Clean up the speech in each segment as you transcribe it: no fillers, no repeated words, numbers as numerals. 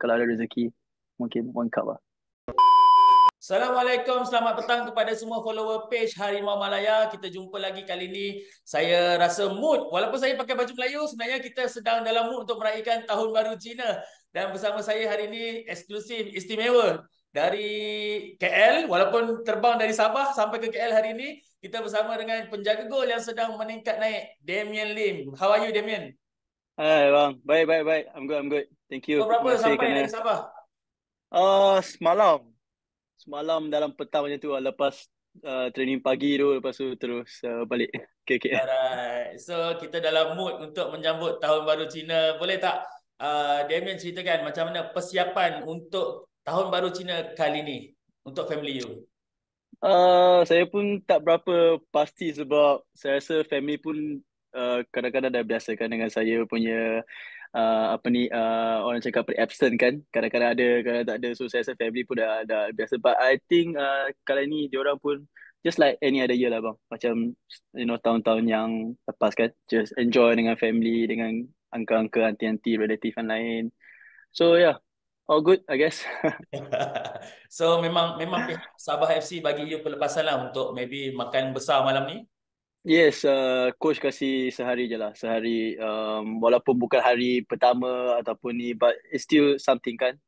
kalau ada rezeki mungkin 1 cup lah. Assalamualaikum, selamat petang kepada semua follower page Harimau Malaya. Kita jumpa lagi kali ini. Saya rasa mood, walaupun saya pakai baju Melayu, sebenarnya kita sedang dalam mood untuk meraihkan Tahun Baru Cina. Dan bersama saya hari ini eksklusif, istimewa dari KL, walaupun terbang dari Sabah sampai ke KL hari ini, kita bersama dengan penjaga gol yang sedang meningkat naik, Damian Lim. How are you, Damian? Hai bang, baik baik baik. I'm good. Thank you. Pukul berapa Terima kasih sampai kerana dari Sabah? semalam. Semalam dalam petang macam tu lah. Lepas training pagi tu, lepas tu terus balik ke KL. Alright, so kita dalam mood untuk menyambut Tahun Baru Cina. Boleh tak Damian ceritakan macam mana persiapan untuk Tahun Baru Cina kali ni untuk family you? Saya pun tak berapa pasti sebab saya rasa family pun kadang-kadang dah biasa kan dengan saya punya apa ni orang cakap absent kan. Kadang-kadang ada, kadang tak ada. So saya rasa family pun dah biasa. But I think kali ni diorang pun just like any other year lah bang. Macam tahun-tahun yang lepas kan. Just enjoy dengan family, dengan uncle-uncle, auntie-auntie, relatif yang lain. So yeah, all good I guess. So memang pihak Sabah FC bagi you pelepasan lah untuk maybe makan besar malam ni. Yes, coach kasih sehari je lah. Sehari, walaupun bukan hari pertama ataupun ni, but it's still something kan.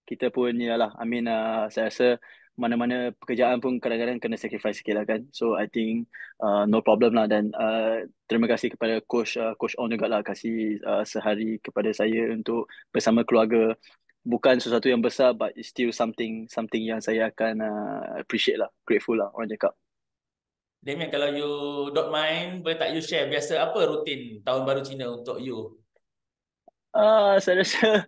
Kita pun, yalah, I mean, saya rasa mana-mana pekerjaan pun kadang-kadang kena sacrifice sikit lah kan. So, I think no problem lah. Dan terima kasih kepada Coach On juga lah kasih sehari kepada saya untuk bersama keluarga. Bukan sesuatu yang besar, but it's still something yang saya akan appreciate lah. Grateful lah, orang cakap. Damian, kalau you don't mind, boleh tak you share biasa apa rutin Tahun Baru Cina untuk you? Saya rasa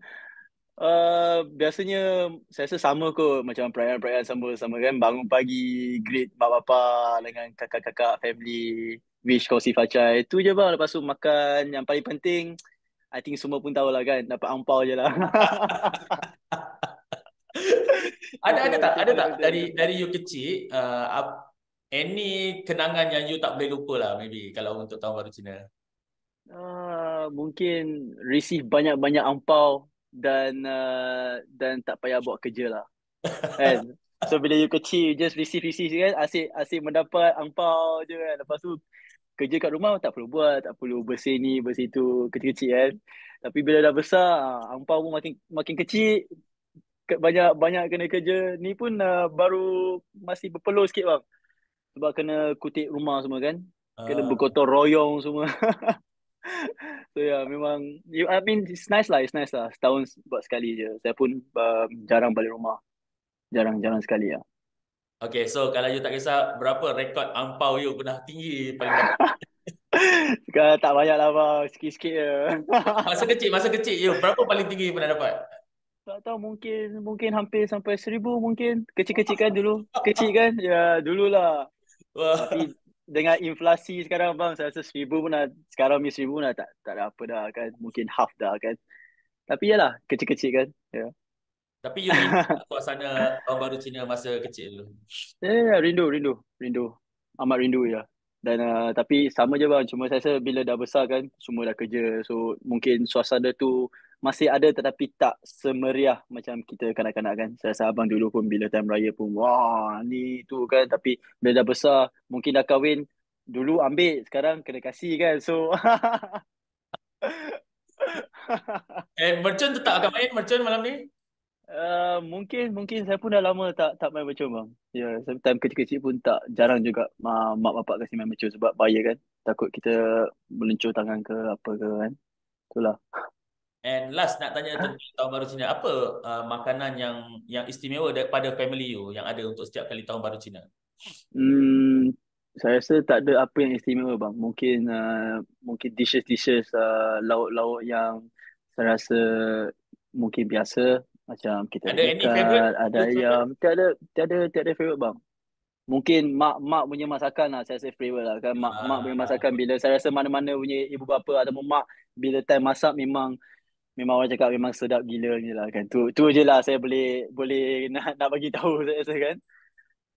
biasanya saya rasa sama kot macam perayaan-perayaan sama-sama kan bangun pagi greet mak bapak dengan kakak-kakak family wish kongsi facai itu je bang lepas tu makan yang paling penting I think semua pun tahu lah kan dapat ampau je lah. Ada itu ada tak itu ada paling tak penting. dari you kecil any kenangan yang you tak boleh lupa lah maybe kalau untuk Tahun Baru Cina. Mungkin receive banyak-banyak ampau dan tak payah buat kerja lah kan. So bila you kecil you just receive kan asyik asyik mendapat ampau je kan lepas tu kerja kat rumah tak perlu buat, tak perlu bersih ni, bersih tu, kecil-kecil kan. Tapi bila dah besar, angpau pun makin makin kecil, banyak banyak kena kerja. Ni pun baru masih berpeluh sikit bang. Sebab kena kutip rumah semua kan. Kena Uh, bergotong royong semua. So yeah, memang I mean it's nice lah, it's nice lah. Setahun buat sekali je. Saya pun jarang balik rumah. Jarang-jarang sekali lah. okay, so kalau you tak kisah berapa rekod ampau you pernah tinggi paling dapat. Sekarang tak banyak lah bang, sikit-sikit je. Masa kecil you berapa paling tinggi you pernah dapat? Tak tahu mungkin mungkin hampir sampai 1,000 mungkin. Kecil-kecil kan dulu. Kecil kan? Ya dululah. Wah. Tapi dengan inflasi sekarang bang, saya rasa 1,000 pun dah, sekarang ni 1,000 pun dah tak ada apa dah kan. Mungkin half dah kan. Tapi yalah, kecil-kecil kan. Ya. Tapi you rindu tak suasana Tahun Baru Cina masa kecil dulu? Ya, rindu, rindu, rindu. Amat rindu ya. Dan tapi sama je bang, cuma saya rasa bila dah besar kan, semua dah kerja. So mungkin suasana tu masih ada tetapi tak semeriah macam kita kanak-kanak kan. Saya rasa abang dulu pun bila time raya pun, wah ni tu kan. Tapi bila dah besar, mungkin dah kahwin, dulu ambil, sekarang kena kasih kan. So Mercun tu tak akan main mercun malam ni? mungkin mungkin saya pun dah lama tak main mercun bang. Ya, time kecil-kecil pun tak jarang juga mak bapak kasi main mercun sebab bahaya kan. Takut kita melencur tangan ke apa ke kan. Itulah. And last nak tanya tentang Tahun Baru Cina, apa makanan yang istimewa daripada family you yang ada untuk setiap kali Tahun Baru Cina? Hmm, saya rasa tak ada apa yang istimewa bang. Mungkin dishes-dishes lauk-lauk yang saya rasa mungkin biasa macam kita ada Ada any favorite? ikan, ada You favorite? ayam. Tiada favorite bang. Mungkin mak punya masakan lah saya rasa favorite lah kan mak punya Ah, masakan bila saya rasa mana-mana punya ibu bapa ataupun mak bila time masak memang memang orang cakap memang sedap gila ni lah kan tu je lah saya boleh boleh nak bagi tahu saya rasa kan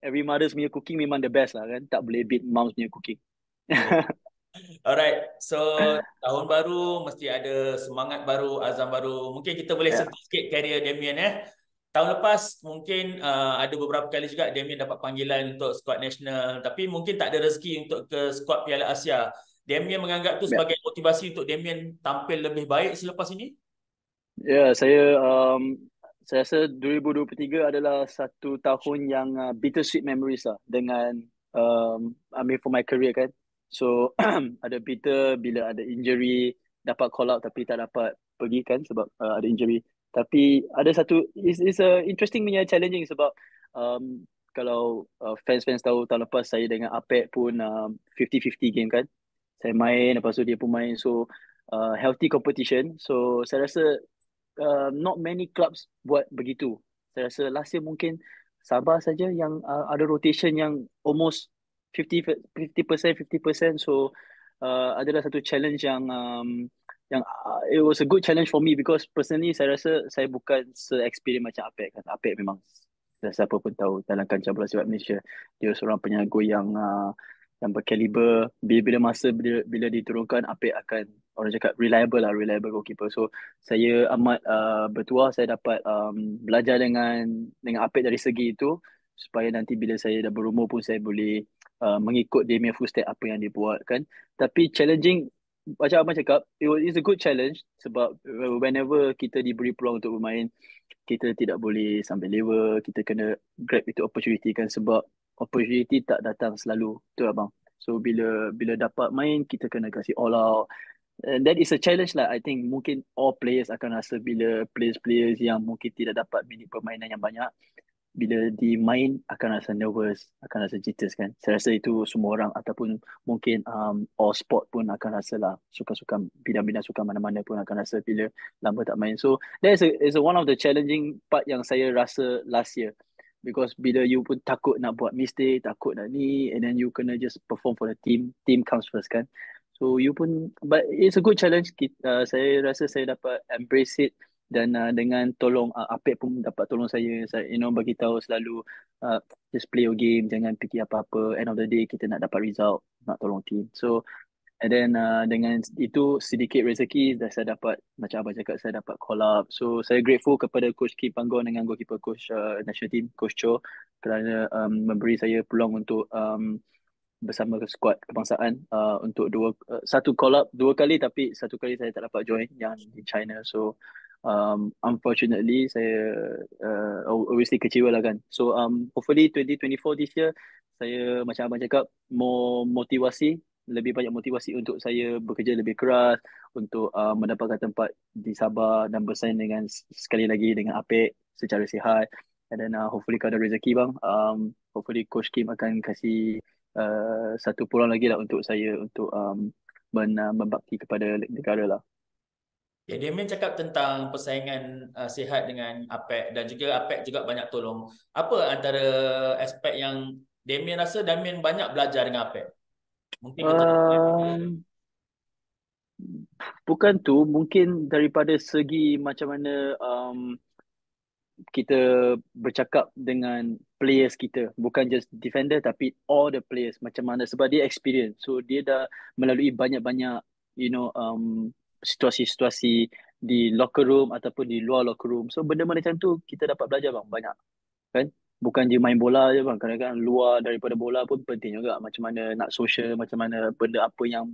every mother's punya cooking memang the best lah kan tak boleh beat mom's punya cooking. Alright, so tahun baru mesti ada semangat baru, azam baru. Mungkin kita boleh Ya, sentuh sikit karier Damien eh. Tahun lepas mungkin ada beberapa kali juga Damien dapat panggilan untuk skuad nasional, tapi mungkin tak ada rezeki untuk ke skuad Piala Asia. Damien menganggap tu ya. sebagai motivasi untuk Damien tampil lebih baik selepas ini. Ya, saya rasa 2023 adalah satu tahun yang bittersweet memories lah dengan I mean for my career kan. So ada bitter bila ada injury, dapat call out tapi tak dapat pergi kan sebab ada injury. Tapi ada satu is a interesting punya challenging sebab kalau fans-fans tahu tahun lepas saya dengan Apek pun 50-50 game kan. Saya main lepas tu dia pun main, so healthy competition. So saya rasa not many clubs buat begitu. Saya rasa last year mungkin Sabah saja yang ada rotation yang almost 50% 50%. So adalah satu challenge yang it was a good challenge for me because personally saya rasa saya bukan se-experience macam Apek kan. Apek memang siapa pun tahu dalam kancah bola sepak Malaysia dia seorang penyago yang berkaliber. Bila masa bila diturunkan Apek akan, orang cakap, reliable lah, reliable goalkeeper. So saya amat bertuah saya dapat belajar dengan Apek dari segi itu supaya nanti bila saya dah berumur pun saya boleh mengikut dia punya footstep apa yang dia buat kan. Tapi challenging, macam abang cakap, it's a good challenge sebab whenever kita diberi peluang untuk bermain, kita tidak boleh sambil lewa, kita kena grab itu opportunity kan sebab opportunity tak datang selalu, betul abang. So bila bila dapat main, kita kena kasih all out. And that is a challenge lah. I think mungkin all players akan rasa bila players-players yang mungkin tidak dapat minit permainan yang banyak, bila dimain akan rasa nervous, akan rasa jitters kan. Saya rasa itu semua orang ataupun mungkin all sport pun akan rasa lah. Sukan-sukan, bidang-bidang sukan mana-mana pun akan rasa bila lama tak main. So that is one of the challenging part yang saya rasa last year. Because bila you pun takut nak buat mistake, takut nak ni, and then you kena just perform for the team. Team comes first kan. So you pun, but it's a good challenge. Saya rasa saya dapat embrace it, dan dengan tolong Apek pun dapat tolong saya bagi tahu selalu, just play your game, jangan fikir apa-apa, end of the day kita nak dapat result, nak tolong team. So and then dengan itu sedikit rezeki dah saya dapat, macam abang cakap, saya dapat call up. So saya grateful kepada Coach Kim Panggon dengan goalkeeper Coach national team Coach Cho kerana memberi saya peluang untuk bersama skuad kebangsaan untuk satu call up dua kali, tapi satu kali saya tak dapat join yang di China. So unfortunately saya obviously kecewa lah kan. So hopefully 2024 this year, saya macam abang cakap, more motivasi, lebih banyak motivasi untuk saya bekerja lebih keras untuk mendapatkan tempat di Sabah dan bersaing dengan, sekali lagi, dengan Apek secara sihat. And then hopefully kalau ada rezeki bang, hopefully Coach Kim akan kasih satu peluang lagi lah untuk saya untuk membakti kepada negara lah. Ya, Damien cakap tentang persaingan sihat dengan Apek dan juga Apek juga banyak tolong. Apa antara aspek yang Damien rasa Damien banyak belajar dengan Apek? Mungkin kita Um, Bukan tu, mungkin daripada segi macam mana kita bercakap dengan players kita, bukan just defender tapi all the players, macam mana, sebab dia experience, so dia dah melalui banyak-banyak situasi-situasi di locker room ataupun di luar locker room. So benda macam tu kita dapat belajar bang banyak kan. Bukan je main bola je bang, kadang-kadang luar daripada bola pun penting juga, macam mana nak social, macam mana benda apa yang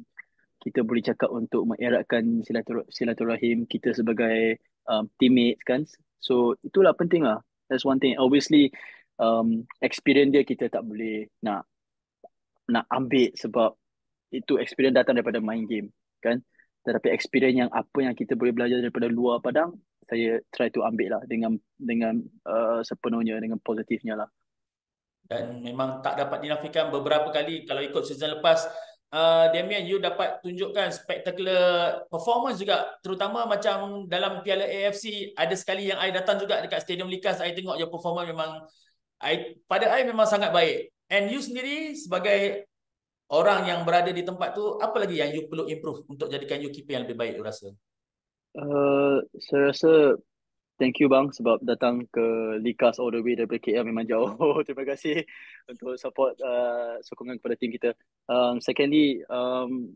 kita boleh cakap untuk mengeratkan silaturahim kita sebagai teammates kan. So itulah penting lah. That's one thing. Obviously experience dia kita tak boleh nak ambil sebab itu experience datang daripada main game kan. Tetapi experience yang apa yang kita boleh belajar daripada luar padang, saya try to ambil lah dengan sepenuhnya, dengan positifnya lah. dan memang tak dapat dinafikan beberapa kali kalau ikut season lepas Damien, you dapat tunjukkan spectacular performance juga, terutama macam dalam Piala AFC. Ada sekali yang I datang juga dekat Stadium Likas, I tengok your performance memang pada I memang sangat baik. And you sendiri sebagai orang yang berada di tempat tu, apa lagi yang you perlu improve untuk jadikan you keeper yang lebih baik, you rasa? Saya rasa thank you bang sebab datang ke Likas all the way daripada KL, memang jauh. Terima kasih untuk support sokongan kepada tim kita. Secondly,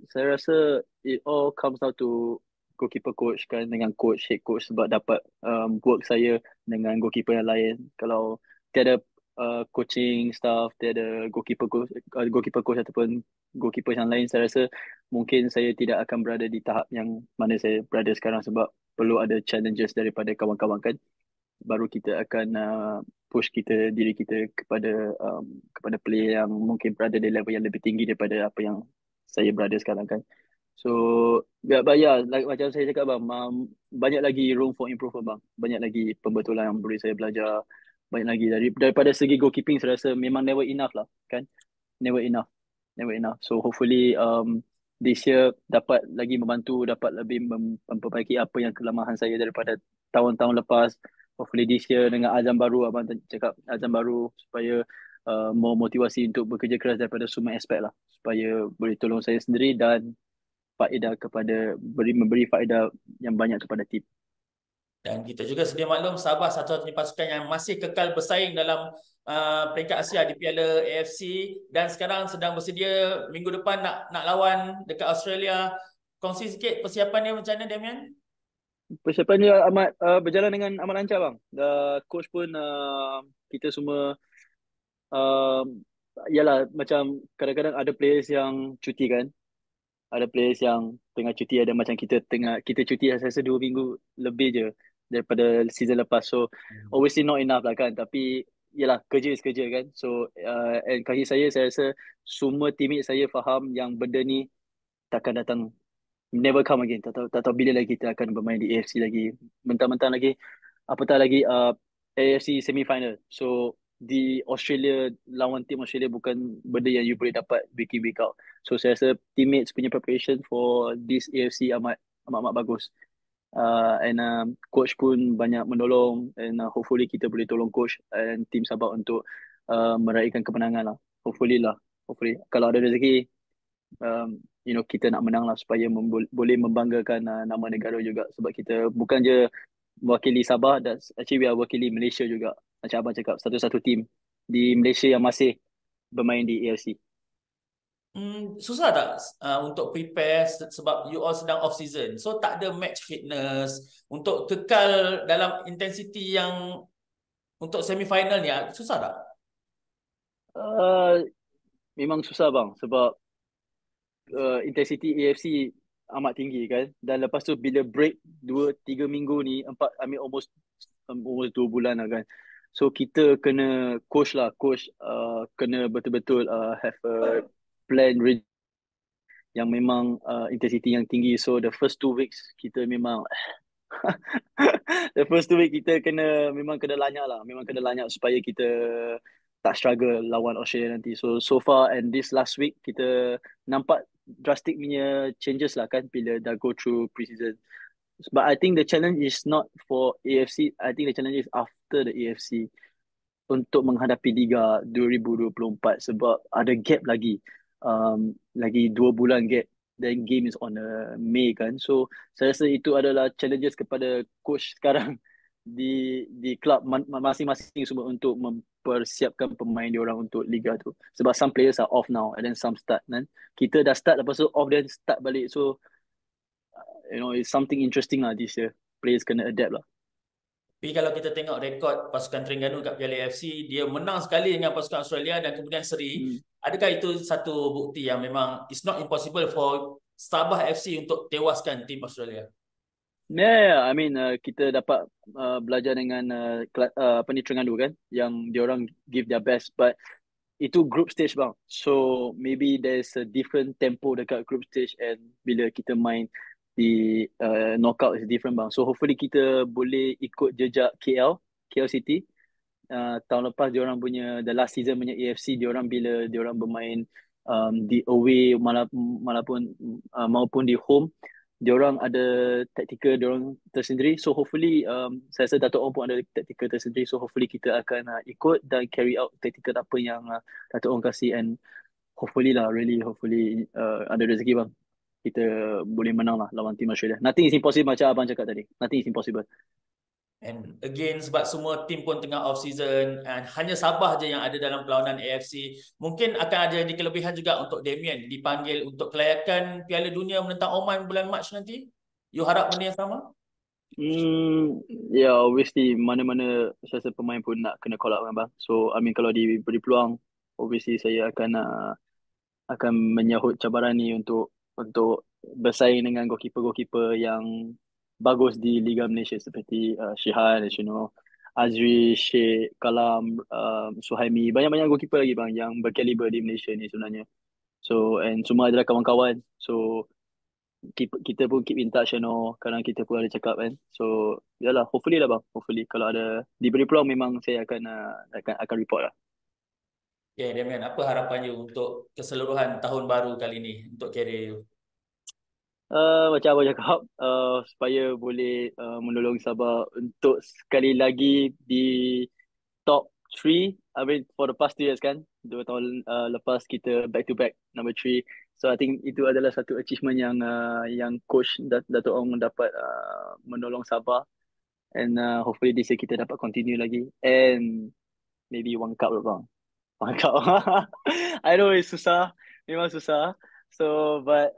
saya rasa it all comes down to goalkeeper coach kan, dengan coach, head coach, sebab dapat work saya dengan goalkeeper yang lain. Kalau tiada coaching staff, tiada goalkeeper coach ataupun goalkeeper yang lain, saya rasa mungkin saya tidak akan berada di tahap yang mana saya berada sekarang, sebab perlu ada challenges daripada kawan-kawan kan, baru kita akan push diri kita kepada player yang mungkin berada di level yang lebih tinggi daripada apa yang saya berada sekarang kan. So but yeah, like macam saya cakap bang, banyak lagi room for improvement bang, banyak lagi pembetulan yang boleh saya belajar, banyak lagi daripada segi goalkeeping. Saya rasa memang never enough lah kan, never enough, never enough. So hopefully this year dapat lagi membantu, dapat lebih memperbaiki apa yang kelemahan saya daripada tahun-tahun lepas. Hopefully this year dengan azam baru, abang cakap azam baru, supaya more motivasi untuk bekerja keras daripada semua aspek lah, supaya boleh tolong saya sendiri dan memberi faedah yang banyak kepada tim. Dan kita juga sedia maklum Sabah satu-satunya pasukan yang masih kekal bersaing dalam peringkat Asia di Piala AFC, dan sekarang sedang bersedia minggu depan nak lawan dekat Australia. Kongsi sikit persiapan dia macam mana, Damian? Persiapan dia amat berjalan dengan amat lancar bang. Coach pun kita semua yalah, macam kadang-kadang ada players yang cuti kan, ada players yang tengah cuti, ada macam kita cuti saya rasa 2 minggu lebih je daripada season lepas. So obviously not enough lah kan, tapi yalah, kerja is kerja kan. So and kaki saya rasa semua teammate saya faham yang benda ni takkan datang, never come again. Tak tahu bila lagi kita akan bermain di AFC lagi, mentang-mentang lagi apatah lagi AFC semi final. So di Australia, lawan tim Australia bukan benda yang you boleh dapat week in week out. So saya rasa teammates punya preparation for this AFC amat bagus. And coach pun banyak menolong, and hopefully kita boleh tolong coach and tim Sabah untuk meraihkan kemenangan lah. Hopefully kalau ada rezeki, kita nak menang lah, supaya boleh membanggakan nama negara juga, sebab kita bukan je mewakili Sabah, dan actually we are wakili Malaysia juga. Macam abang cakap, satu-satu tim di Malaysia yang masih bermain di AFC. Susah tak untuk prepare sebab you all sedang off season, so tak ada match fitness untuk kekal dalam intensity yang untuk semi final ni, susah tak? Memang susah bang, sebab intensity AFC amat tinggi kan, dan lepas tu bila break 2-3 minggu ni, almost 2 bulan lah kan. So kita kena coach kena betul-betul have a plan yang memang intensity yang tinggi. So the first 2 weeks kita memang the first 2 week kita memang kena lanyak supaya kita tak struggle lawan Australia nanti. So far and this last week kita nampak drastic punya changes lah kan, bila dah go through pre-season. But I think the challenge is not for AFC. I think the challenge is after the AFC untuk menghadapi Liga 2024, sebab ada gap lagi. Lagi 2 bulan gap, then game is on May kan. So saya rasa itu adalah challenges kepada coach sekarang di klub masing-masing semua, untuk mempersiapkan pemain diorang untuk liga tu, sebab some players are off now and then some start kan. Kita dah start, lepas tu off, then start balik. So it's something interesting lah this year. Players kena adapt lah. Tapi kalau kita tengok rekod pasukan Terengganu kat Piala AFC, dia menang sekali dengan pasukan Australia dan kemudian seri. Adakah itu satu bukti yang memang it's not impossible for Sabah FC untuk tewaskan tim Australia? Yeah, I mean kita dapat belajar dengan Terengganu kan, yang diorang give their best, but itu group stage bang. So maybe there's a different tempo dekat group stage, and bila kita main di knockout is different bang. So hopefully kita boleh ikut jejak KL City. Tahun lepas diorang punya the last season punya AFC, diorang bila diorang bermain di away maupun di home, diorang ada taktikal diorang tersendiri. So hopefully saya rasa Dato' Ong pun ada taktikal tersendiri. So hopefully kita akan ikut dan carry out taktikal apa yang Dato' Ong kasih, and hopefully ada rezeki bang, kita boleh menang lah lawan tim Australia. Nothing is impossible, macam abang cakap tadi. Nothing is impossible. And again, sebab semua tim pun tengah off season and hanya Sabah je yang ada dalam perlawanan AFC. Mungkin akan ada di kelebihan juga untuk Damien dipanggil untuk kelayakan Piala Dunia menentang Oman bulan Mac nanti. You harap benda yang sama? Ya, obviously mana-mana saya pemain pun nak kena call up kan bang. So, I mean kalau diberi peluang, obviously saya akan menyahut cabaran ni untuk bersaing dengan goalkeeper-goalkeeper yang bagus di Liga Malaysia seperti Shihan, as you know, Azri, Sheikh, Kalam, Suhaimi, banyak-banyak goalkeeper lagi bang yang berkaliber di Malaysia ni sebenarnya. So, and semua adalah kawan-kawan. So, kita pun keep in touch, you know, kadang kita pun ada cakap kan. So, yalah, hopefully lah bang. Hopefully kalau ada diberi peluang memang saya akan report lah. Okay, Damien, apa harapannya untuk keseluruhan tahun baru kali ini untuk career you? Macam abang cakap, supaya boleh menolong Sabah untuk sekali lagi di top 3. I mean for the past 2 years kan, 2 tahun lepas kita back to back number 3. So I think itu adalah satu achievement yang coach Dato' Ong dapat menolong Sabah, and hopefully this year kita dapat continue lagi, and maybe one cup lah bang. One cup. I know it's susah, memang susah. So but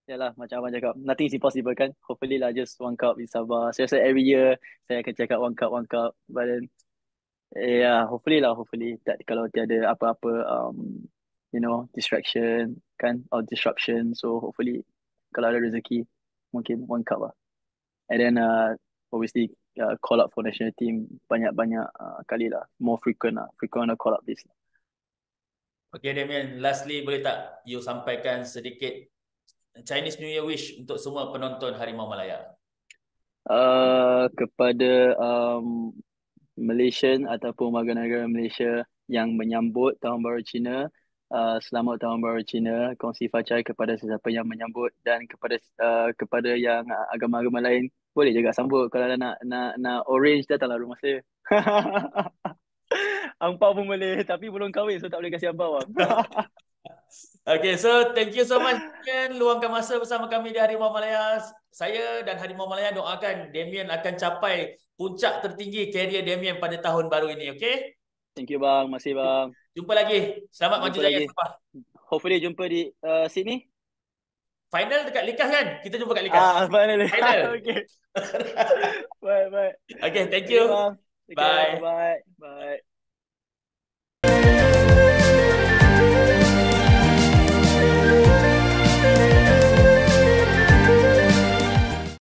yalah, macam abang cakap, nothing is impossible kan. Hopefully lah just one cup in Sabah. Saya rasa every year saya akan cakap one cup. But then yeah, hopefully lah, hopefully tak, kalau tiada apa-apa distraction kan, or disruption. So hopefully kalau ada rezeki mungkin one cup lah. And then obviously call up for national team banyak-banyak kali lah, more frequent lah, frequent call up this. Okay, Damien, lastly boleh tak you sampaikan sedikit Chinese New Year wish untuk semua penonton Harimau Malaya? Kepada Malaysian ataupun warga negara Malaysia yang menyambut Tahun Baru Cina, selamat Tahun Baru Cina, kongsi facai kepada sesiapa yang menyambut, dan kepada yang agama-agama lain boleh juga sambut. Kalau nak orange, datanglah rumah saya. Angpau pun boleh, tapi belum kahwin so tak boleh kasih angpau bang. Okay, so thank you so much Damien, luangkan masa bersama kami di Harimau Malaya. Saya dan Harimau Malaya doakan Damien akan capai puncak tertinggi karier Damien pada tahun baru ini, okay? Thank you bang, masih bang. Jumpa lagi. Selamat maju Jumpa jaya lagi. Sabah. Hopefully jumpa di Sydney. Final dekat Likas kan? Kita jumpa kat Likas. Finally. Final. Okay. Bye. Okay, thank Okay you. bang. Take care. Bye. Bye. Bye.